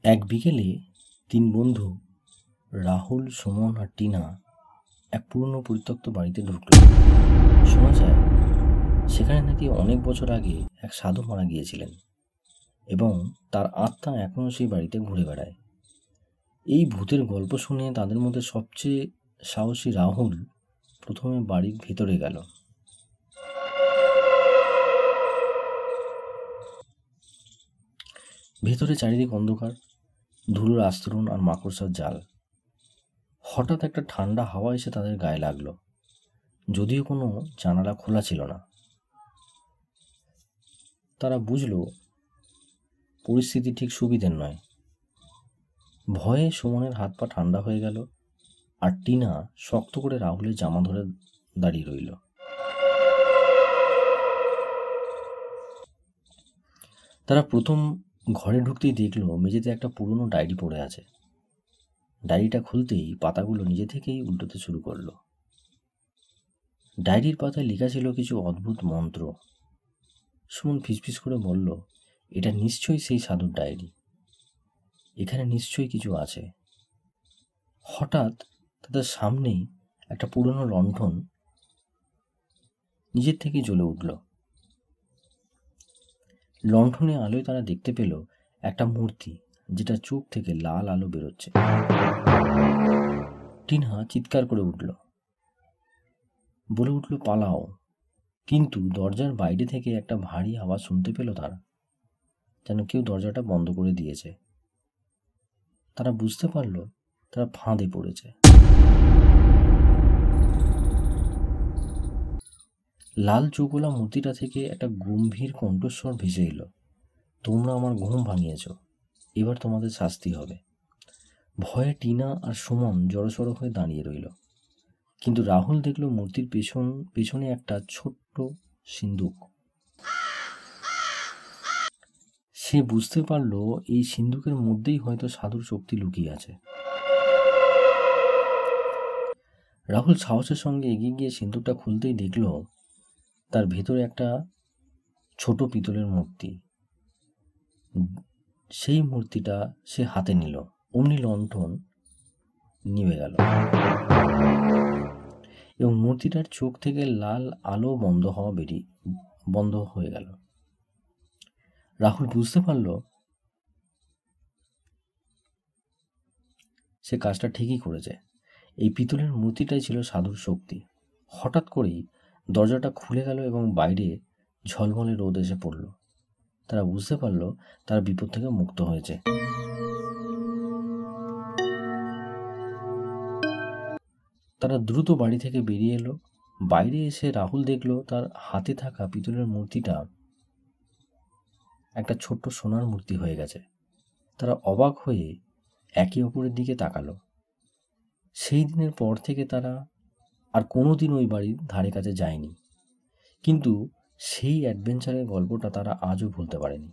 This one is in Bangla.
এক বিকেলে তিন বন্ধু রাহুল, সুমন আর টিনা এক পুরনো পরিত্যক্ত বাড়িতে ঢুকল। শোনা যায় সেখানে নাকি অনেক বছর আগে এক সাধু মারা গিয়েছিলেন এবং তার আত্মা এখনও সেই বাড়িতে ঘুরে বেড়ায়। এই ভূতের গল্প শুনে তাদের মধ্যে সবচেয়ে সাহসী রাহুল প্রথমে বাড়ির ভেতরে গেল। ভেতরে চারিদিক অন্ধকার, ধুলোর আস্তরণ আর মাকড়সার জাল। হঠাৎ একটা ঠান্ডা হাওয়া এসে তাদের গায়ে লাগলো, যদিও কোনো জানালা খোলা ছিল না। তারা বুঝল পরিস্থিতি ঠিক সুবিধের নয়। ভয়ে সুমনের হাত পা ঠান্ডা হয়ে গেল, আর টিনা শক্ত করে রাহুলের জামা ধরে দাঁড়িয়ে রইল। তারা প্রথম ঘরে ঢুকতেই দেখলো মেঝেতে একটা পুরনো ডায়েরি পড়ে আছে। ডায়েরিটা খুলতেই পাতাগুলো নিজে থেকেই উল্টোতে শুরু করলো। ডায়েরির পাতায় লেখা ছিল কিছু অদ্ভুত মন্ত্র। সুমন ফিসফিস করে বলল, এটা নিশ্চয়ই সেই সাধুর ডায়েরি, এখানে নিশ্চয়ই কিছু আছে। হঠাৎ তাদের সামনেই একটা পুরনো লণ্ঠন নিজের থেকে জ্বলে উঠল। লণ্ঠনের আলোয় তারা দেখতে পেল একটা মূর্তি, যেটা চোখ থেকে লাল আলো বেরোচ্ছে। টিনা চিৎকার করে উঠল, বলে উঠল, পালাও। কিন্তু দরজার বাইরে থেকে একটা ভারী আওয়াজ শুনতে পেল তারা, যেন কেউ দরজাটা বন্ধ করে দিয়েছে। তারা বুঝতে পারল তারা ফাঁদে পড়েছে। লাল চৌকোলা মূর্তিটা থেকে একটা গম্ভীর কণ্ঠস্বর ভেসে এলো, তোমরা আমার ঘুম ভাঙিয়েছ, এবার তোমাদের শাস্তি হবে। ভয়ে টিনা আর সুমন জড়সড় হয়ে দাঁড়িয়ে রইল। কিন্তু রাহুল দেখল মূর্তির পেছনে একটা ছোট্ট সিন্দুক। সে বুঝতে পারল এই সিন্দুকের মধ্যেই হয়তো সাধুর শক্তি লুকিয়ে আছে। রাহুল সাহসের সঙ্গে এগিয়ে গিয়ে সিন্দুকটা খুলতেই দেখল তার ভেতরে একটা ছোট পিতলের মূর্তি। সেই মূর্তিটা সে হাতে নিল, অমনি লণ্ঠন নিভে গেল এবং মূর্তিটার চোখ থেকে লাল আলো বন্ধ হয়ে গেল। রাহুল বুঝতে পারল সে কাজটা ঠিকই করেছে। এই পিতলের মূর্তিটাই ছিল সাধুর শক্তি। হঠাৎ করেই দরজাটা খুলে গেল এবং বাইরে ঝলমলে রোদ এসে পড়ল। তারা বুঝতে পারল তারা বিপদ থেকে মুক্ত হয়েছে। তারা দ্রুত বাড়ি থেকে বেরিয়ে এলো। বাইরে এসে রাহুল দেখল তার হাতে থাকা পিতলের মূর্তিটা একটা ছোট্ট সোনার মূর্তি হয়ে গেছে। তারা অবাক হয়ে একে অপরের দিকে তাকালো। সেই দিনের পর থেকে তারা আর কোনোদিন ওই বাড়ির ধারে কাছে যায়নি, কিন্তু সেই অ্যাডভেঞ্চারের গল্পটা তারা আজও ভুলতে পারেনি।